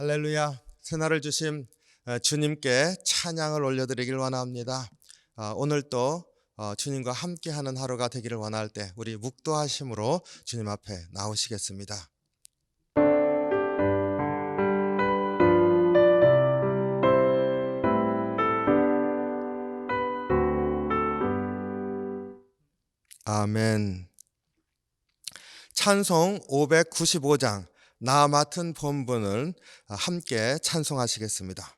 할렐루야. 새날을 주신 주님께 찬양을 올려드리길 원합니다. 오늘 또 주님과 함께하는 하루가 되기를 원할 때 우리 묵도하심으로 주님 앞에 나오시겠습니다. 아멘. 찬송 595장 나 맡은 본분을 함께 찬송하시겠습니다.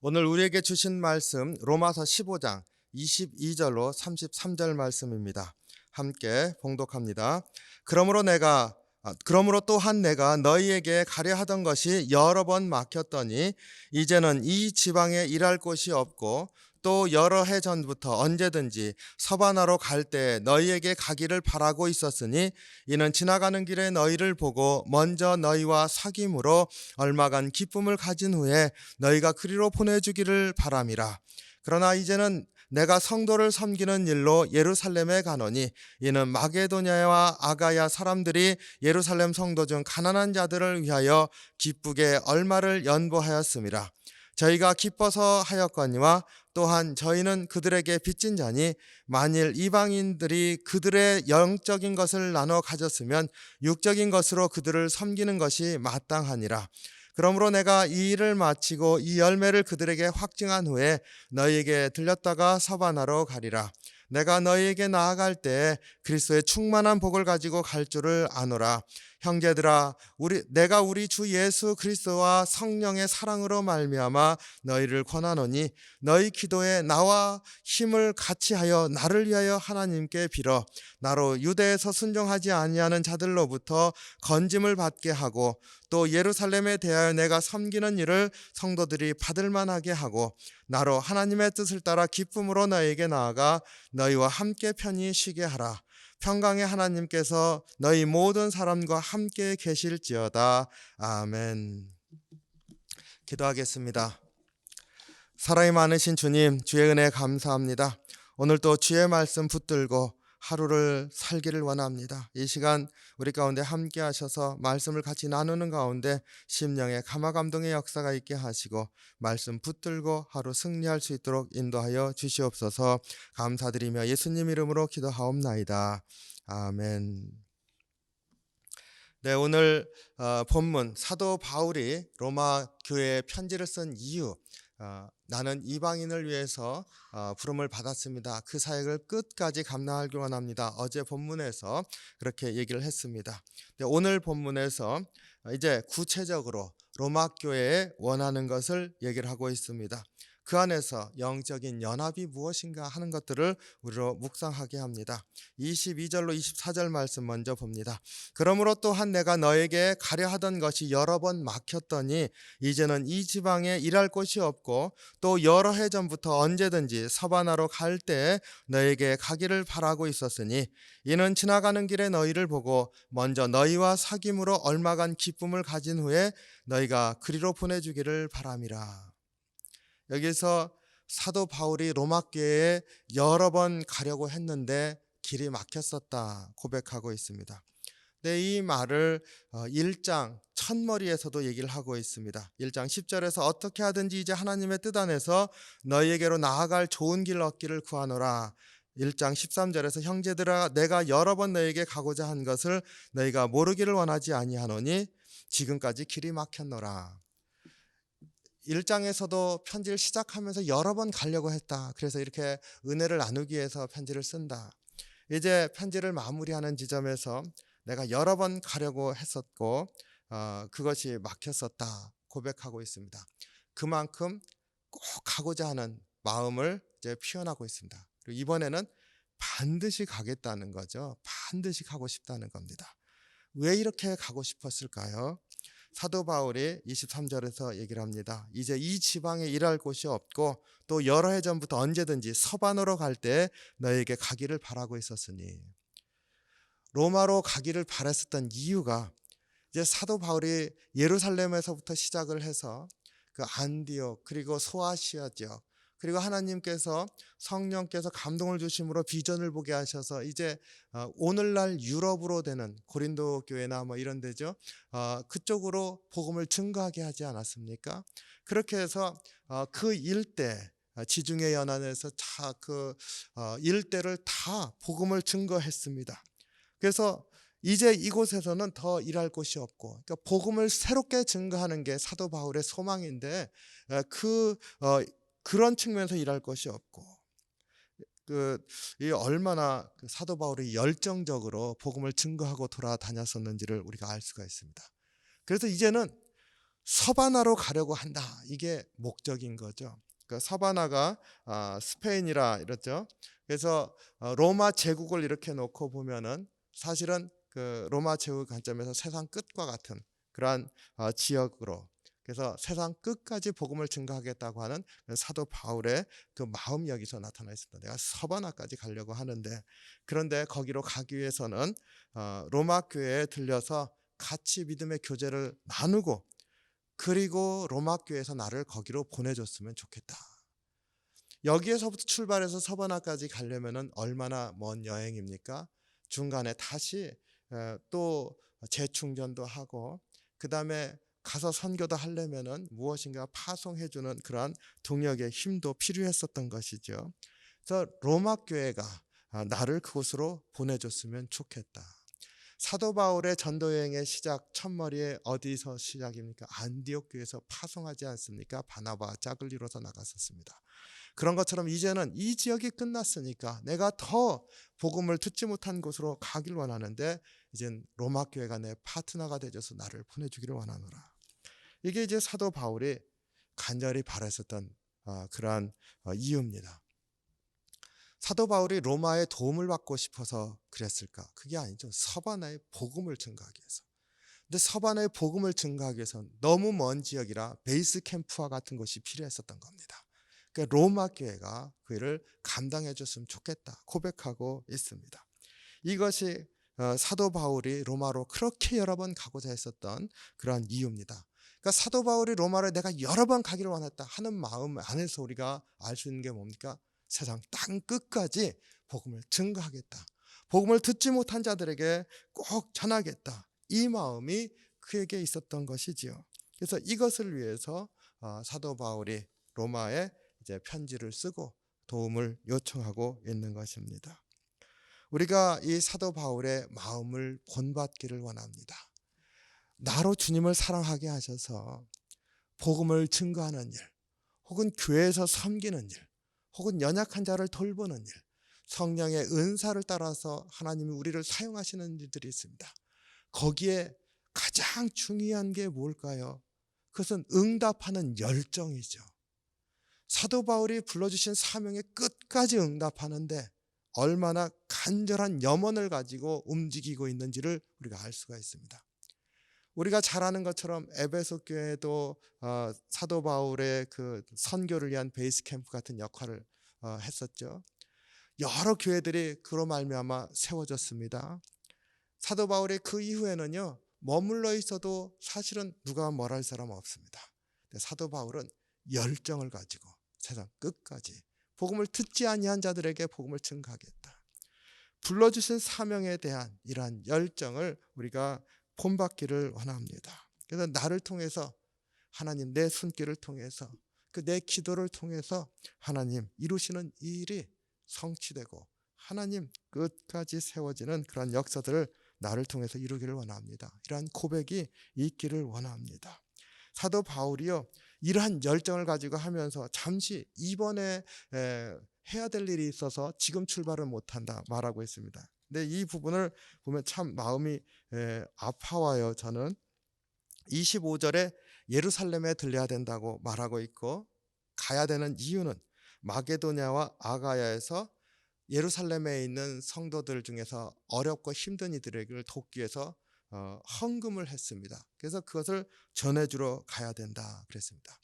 오늘 우리에게 주신 말씀 로마서 15장 22절로 33절 말씀입니다. 함께 봉독합니다. 그러므로 또한 내가 너희에게 가려 하던 것이 여러 번 막혔더니 이제는 이 지방에 일할 곳이 없고 또 여러 해 전부터 언제든지 서바나로 갈 때 너희에게 가기를 바라고 있었으니 이는 지나가는 길에 너희를 보고 먼저 너희와 사귐으로 얼마간 기쁨을 가진 후에 너희가 그리로 보내주기를 바람이라. 그러나 이제는 내가 성도를 섬기는 일로 예루살렘에 가노니 이는 마게도냐와 아가야 사람들이 예루살렘 성도 중 가난한 자들을 위하여 기쁘게 얼마를 연보하였음이라. 저희가 기뻐서 하였거니와 또한 저희는 그들에게 빚진 자니 만일 이방인들이 그들의 영적인 것을 나눠 가졌으면 육적인 것으로 그들을 섬기는 것이 마땅하니라. 그러므로 내가 이 일을 마치고 이 열매를 그들에게 확증한 후에 너희에게 들렸다가 서바나로 가리라. 내가 너희에게 나아갈 때 그리스도의 충만한 복을 가지고 갈 줄을 아노라. 형제들아, 내가 우리 주 예수 그리스도와 성령의 사랑으로 말미암아 너희를 권하노니 너희 기도에 나와 힘을 같이하여 나를 위하여 하나님께 빌어 나로 유대에서 순종하지 아니하는 자들로부터 건짐을 받게 하고 또 예루살렘에 대하여 내가 섬기는 일을 성도들이 받을 만하게 하고 나로 하나님의 뜻을 따라 기쁨으로 너희에게 나아가 너희와 함께 편히 쉬게 하라. 평강의 하나님께서 너희 모든 사람과 함께 계실지어다. 아멘. 기도하겠습니다. 사랑이 많으신 주님, 주의 은혜 감사합니다. 오늘도 주의 말씀 붙들고 하루를 살기를 원합니다. 이 시간 우리 가운데 함께 하셔서 말씀을 같이 나누는 가운데 심령의 감화감동의 역사가 있게 하시고 말씀 붙들고 하루 승리할 수 있도록 인도하여 주시옵소서. 감사드리며 예수님 이름으로 기도하옵나이다. 아멘. 네, 오늘 본문 사도 바울이 로마 교회에 편지를 쓴 이유, 나는 이방인을 위해서 부름을 받았습니다. 그 사역을 끝까지 감당하길 원합니다. 어제 본문에서 그렇게 얘기를 했습니다. 오늘 본문에서 이제 구체적으로 로마 교회에 원하는 것을 얘기를 하고 있습니다. 그 안에서 영적인 연합이 무엇인가 하는 것들을 우리로 묵상하게 합니다. 22절로 24절 말씀 먼저 봅니다. 그러므로 또한 내가 너에게 가려 하던 것이 여러 번 막혔더니 이제는 이 지방에 일할 곳이 없고 또 여러 해 전부터 언제든지 서바나로 갈 때 너에게 가기를 바라고 있었으니 이는 지나가는 길에 너희를 보고 먼저 너희와 사귐으로 얼마간 기쁨을 가진 후에 너희가 그리로 보내주기를 바람이라. 여기서 사도 바울이 로마 교회에 여러 번 가려고 했는데 길이 막혔었다 고백하고 있습니다. 근데 이 말을 1장 첫머리에서도 얘기를 하고 있습니다. 1장 10절에서 어떻게 하든지 이제 하나님의 뜻 안에서 너희에게로 나아갈 좋은 길 얻기를 구하노라. 1장 13절에서 형제들아 내가 여러 번 너희에게 가고자 한 것을 너희가 모르기를 원하지 아니하노니 지금까지 길이 막혔노라. 1장에서도 편지를 시작하면서 여러 번 가려고 했다. 그래서 이렇게 은혜를 나누기 위해서 편지를 쓴다. 이제 편지를 마무리하는 지점에서 내가 여러 번 가려고 했었고 그것이 막혔었다 고백하고 있습니다. 그만큼 꼭 가고자 하는 마음을 이제 표현하고 있습니다. 그리고 이번에는 반드시 가겠다는 거죠. 반드시 가고 싶다는 겁니다. 왜 이렇게 가고 싶었을까요? 사도 바울이 23절에서 얘기를 합니다. 이제 이 지방에 일할 곳이 없고 또 여러 해 전부터 언제든지 서반으로 갈 때 너에게 가기를 바라고 있었으니, 로마로 가기를 바랬었던 이유가 이제 사도 바울이 예루살렘에서부터 시작을 해서 그 안디옥 그리고 소아시아 지역 그리고 하나님께서 성령께서 감동을 주심으로 비전을 보게 하셔서 이제 오늘날 유럽으로 되는 고린도 교회나 뭐 이런 데죠. 그쪽으로 복음을 증거하게 하지 않았습니까? 그렇게 해서 그 일대 지중해 연안에서 그 일대를 다 복음을 증거했습니다. 그래서 이제 이곳에서는 더 일할 곳이 없고, 그러니까 복음을 새롭게 증거하는 게 사도 바울의 소망인데 그런 측면에서 일할 것이 없고, 이 얼마나 사도 바울이 열정적으로 복음을 증거하고 돌아다녔었는지를 우리가 알 수가 있습니다. 그래서 이제는 서바나로 가려고 한다. 이게 목적인 거죠. 그러니까 서바나가 스페인이라 이랬죠. 그래서 로마 제국을 이렇게 놓고 보면은 사실은 그 로마 제국 관점에서 세상 끝과 같은 그러한 지역으로, 그래서 세상 끝까지 복음을 증거하겠다고 하는 사도 바울의 그 마음이 여기서 나타나 있습니다. 내가 서바나까지 가려고 하는데, 그런데 거기로 가기 위해서는 로마 교회에 들려서 같이 믿음의 교제를 나누고, 그리고 로마 교회에서 나를 거기로 보내줬으면 좋겠다. 여기에서부터 출발해서 서바나까지 가려면은 얼마나 먼 여행입니까? 중간에 다시 또 재충전도 하고, 그 다음에 가서 선교도 하려면은 무엇인가 파송해주는 그러한 동력의 힘도 필요했었던 것이죠. 그래서 로마 교회가 나를 그곳으로 보내줬으면 좋겠다. 사도 바울의 전도 여행의 시작 첫머리에 어디서 시작입니까? 안디옥 교회에서 파송하지 않습니까? 바나바와 짝을 이뤄서 나갔었습니다. 그런 것처럼 이제는 이 지역이 끝났으니까 내가 더 복음을 듣지 못한 곳으로 가길 원하는데, 이젠 로마 교회가 내 파트너가 되어서 나를 보내주기를 원하노라. 이게 이제 사도 바울이 간절히 바랬었던 그러한 이유입니다. 사도 바울이 로마의 도움을 받고 싶어서 그랬을까? 그게 아니죠. 서바나의 복음을 증거하기 위해서. 근데 서바나의 복음을 증거하기 위해서는 너무 먼 지역이라 베이스 캠프와 같은 것이 필요했었던 겁니다. 그러니까 로마 교회가 그 일을 감당해 줬으면 좋겠다 고백하고 있습니다. 이것이 사도 바울이 로마로 그렇게 여러 번 가고자 했었던 그러한 이유입니다. 그러니까 사도 바울이 로마를 내가 여러 번 가기를 원했다 하는 마음 안에서 우리가 알 수 있는 게 뭡니까? 세상 땅 끝까지 복음을 증거하겠다. 복음을 듣지 못한 자들에게 꼭 전하겠다. 이 마음이 그에게 있었던 것이지요. 그래서 이것을 위해서 사도 바울이 로마에 이제 편지를 쓰고 도움을 요청하고 있는 것입니다. 우리가 이 사도 바울의 마음을 본받기를 원합니다. 나로 주님을 사랑하게 하셔서 복음을 증거하는 일, 혹은 교회에서 섬기는 일, 혹은 연약한 자를 돌보는 일, 성령의 은사를 따라서 하나님이 우리를 사용하시는 일들이 있습니다. 거기에 가장 중요한 게 뭘까요? 그것은 응답하는 열정이죠. 사도 바울이 불러주신 사명에 끝까지 응답하는데 얼마나 간절한 염원을 가지고 움직이고 있는지를 우리가 알 수가 있습니다. 우리가 잘 아는 것처럼 에베소 교회도 사도 바울의 그 선교를 위한 베이스 캠프 같은 역할을 했었죠. 여러 교회들이 그로 말미암아 세워졌습니다. 사도 바울의 그 이후에는요, 머물러 있어도 사실은 누가 뭘 할 사람 없습니다. 사도 바울은 열정을 가지고 세상 끝까지 복음을 듣지 아니한 자들에게 복음을 증거하겠다. 불러주신 사명에 대한 이러한 열정을 우리가 본받기를 원합니다. 그래서 나를 통해서 하나님, 내 손길을 통해서 그 내 기도를 통해서 하나님 이루시는 이 일이 성취되고 하나님 끝까지 세워지는 그런 역사들을 나를 통해서 이루기를 원합니다. 이러한 고백이 있기를 원합니다. 사도 바울이요, 이러한 열정을 가지고 하면서 잠시 이번에 해야 될 일이 있어서 지금 출발을 못한다 말하고 있습니다. 근데 이 부분을 보면 참 마음이 아파와요. 저는 25절에 예루살렘에 들려야 된다고 말하고 있고, 가야 되는 이유는 마게도냐와 아가야에서 예루살렘에 있는 성도들 중에서 어렵고 힘든 이들에게 돕기 위해서 헌금을 했습니다. 그래서 그것을 전해주러 가야 된다 그랬습니다.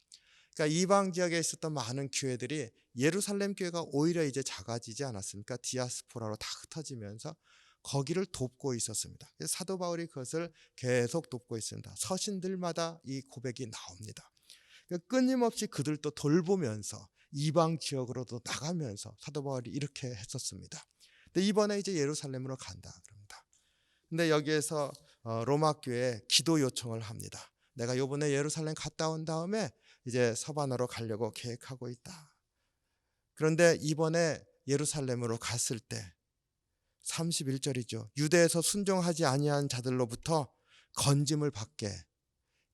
그러니까 이방 지역에 있었던 많은 교회들이 예루살렘 교회가 오히려 이제 작아지지 않았습니까? 디아스포라로 다 흩어지면서 거기를 돕고 있었습니다. 그래서 사도 바울이 그것을 계속 돕고 있습니다. 서신들마다 이 고백이 나옵니다. 그러니까 끊임없이 그들도 돌보면서 이방 지역으로도 나가면서 사도 바울이 이렇게 했었습니다. 근데 이번에 이제 예루살렘으로 간다 그럽니다. 근데 여기에서 로마 교회에 기도 요청을 합니다. 내가 이번에 예루살렘 갔다 온 다음에 이제 서반으로 가려고 계획하고 있다. 그런데 이번에 예루살렘으로 갔을 때 31절이죠. 유대에서 순종하지 아니한 자들로부터 건짐을 받게.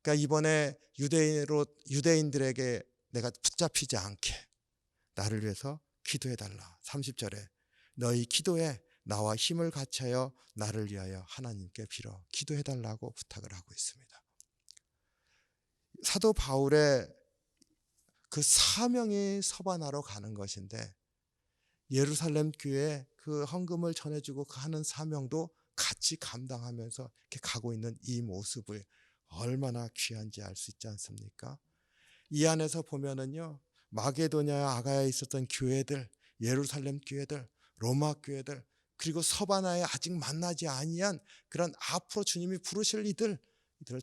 그러니까 이번에 유대인들에게 내가 붙잡히지 않게 나를 위해서 기도해달라. 30절에 너희 기도에 나와 힘을 같이하여 나를 위하여 하나님께 빌어 기도해달라고 부탁을 하고 있습니다. 사도 바울의 그 사명이 서반하러 가는 것인데 예루살렘 교회에 그 헌금을 전해주고 그 하는 사명도 같이 감당하면서 이렇게 가고 있는 이 모습을 얼마나 귀한지 알 수 있지 않습니까? 이 안에서 보면은요, 마게도냐와 아가야에 있었던 교회들, 예루살렘 교회들, 로마 교회들, 그리고 서바나에 아직 만나지 아니한 그런 앞으로 주님이 부르실 이들을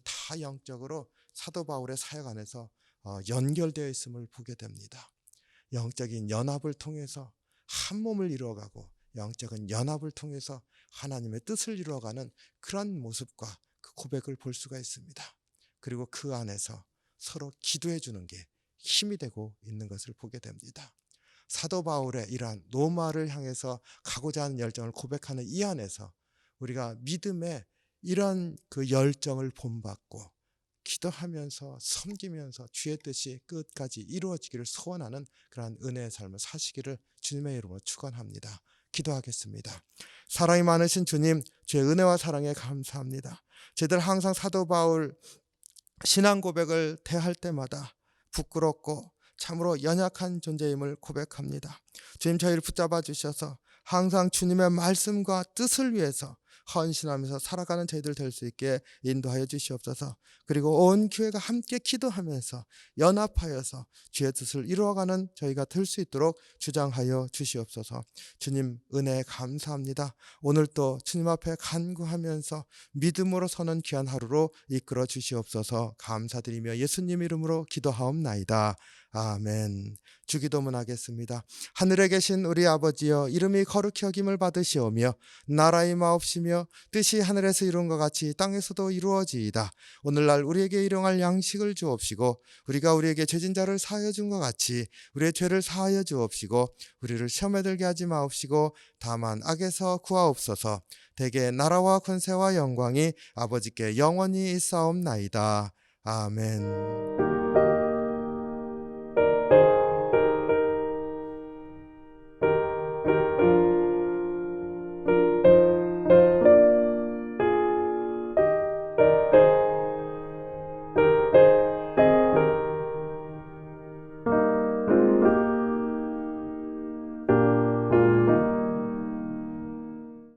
다 영적으로 사도 바울의 사역 안에서 연결되어 있음을 보게 됩니다. 영적인 연합을 통해서 한 몸을 이루어가고 영적인 연합을 통해서 하나님의 뜻을 이루어가는 그런 모습과 그 고백을 볼 수가 있습니다. 그리고 그 안에서 서로 기도해 주는 게 힘이 되고 있는 것을 보게 됩니다. 사도 바울의 이러한 로마를 향해서 가고자 하는 열정을 고백하는 이 안에서 우리가 믿음의 이런 그 열정을 본받고 기도하면서 섬기면서 주의 뜻이 끝까지 이루어지기를 소원하는 그러한 은혜의 삶을 사시기를 주님의 이름으로 축원합니다. 기도하겠습니다. 사랑이 많으신 주님, 주의 은혜와 사랑에 감사합니다. 저희들 항상 사도 바울 신앙 고백을 대할 때마다 부끄럽고 참으로 연약한 존재임을 고백합니다. 주님, 저희를 붙잡아 주셔서 항상 주님의 말씀과 뜻을 위해서 헌신하면서 살아가는 저희들 될 수 있게 인도하여 주시옵소서. 그리고 온 교회가 함께 기도하면서 연합하여서 주의 뜻을 이루어가는 저희가 될 수 있도록 주장하여 주시옵소서. 주님 은혜에 감사합니다. 오늘 또 주님 앞에 간구하면서 믿음으로 서는 귀한 하루로 이끌어 주시옵소서. 감사드리며 예수님 이름으로 기도하옵나이다. 아멘. 주기도문 하겠습니다. 하늘에 계신 우리 아버지여, 이름이 거룩히 여김을 받으시오며 나라의 마옵시며 뜻이 하늘에서 이룬 것 같이 땅에서도 이루어지이다. 오늘날 우리에게 일용할 양식을 주옵시고 우리가 우리에게 죄진 자를 사하여 준 것 같이 우리의 죄를 사하여 주옵시고 우리를 시험에 들게 하지 마옵시고 다만 악에서 구하옵소서. 대개 나라와 권세와 영광이 아버지께 영원히 있사옵나이다. 아멘.